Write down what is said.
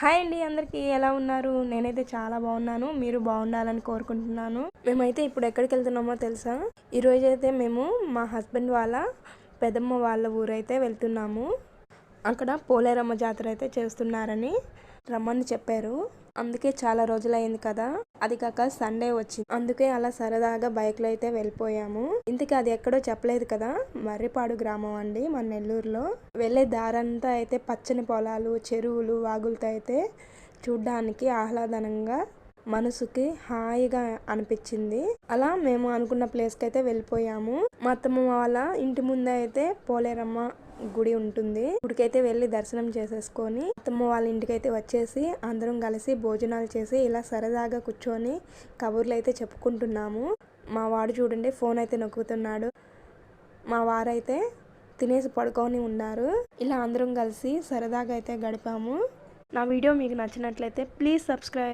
Hi అండి, అందరికీ ఎలా ఉన్నారు? నేనైతే చాలా బాగున్నాను. మీరు బాగుండాలని కోరుకుంటున్నాను. మేమైతే ఇప్పుడు ఎక్కడికి వెళ్తున్నామో తెలుసా? ఈరోజు అయితే మేము మా హస్బెండ్ వాళ్ళ పెదమ్మ వాళ్ళ ఊరైతే వెళ్తున్నాము. అక్కడ పోలేరమ్మ జాతర అయితే చేస్తున్నారని రమ్మని చెప్పారు. అందుకే చాలా రోజులైంది కదా, అది కాక సండే వచ్చింది. అందుకే అలా సరదాగా బైక్లో అయితే వెళ్ళిపోయాము. ఇంతకీ అది ఎక్కడో చెప్పలేదు కదా, మర్రిపాడు గ్రామం అండి మన నెల్లూరులో. వెళ్ళే దారంతా అయితే పచ్చని పొలాలు, చెరువులు, వాగులతో అయితే చూడ్డానికి ఆహ్లాదనంగా, మనసుకి హాయిగా అనిపించింది. అలా మేము అనుకున్న ప్లేస్కి అయితే వెళ్ళిపోయాము. మా అత్తమ్మ వాళ్ళ ఇంటి ముందే అయితే పోలేరమ్మ గుడి ఉంటుంది. గుడికైతే వెళ్ళి దర్శనం చేసేసుకొని అత్తమ్మ వాళ్ళ ఇంటికైతే వచ్చేసి అందరం కలిసి భోజనాలు చేసి ఇలా సరదాగా కూర్చొని కబుర్లు అయితే చెప్పుకుంటున్నాము. మా వాడు చూడండి ఫోన్ అయితే నొక్కుతున్నాడు. మా వారైతే తినేసి పడుకొని ఉన్నారు. ఇలా అందరం కలిసి సరదాగా అయితే గడిపాము. నా వీడియో మీకు నచ్చినట్లయితే ప్లీజ్ సబ్స్క్రైబ్.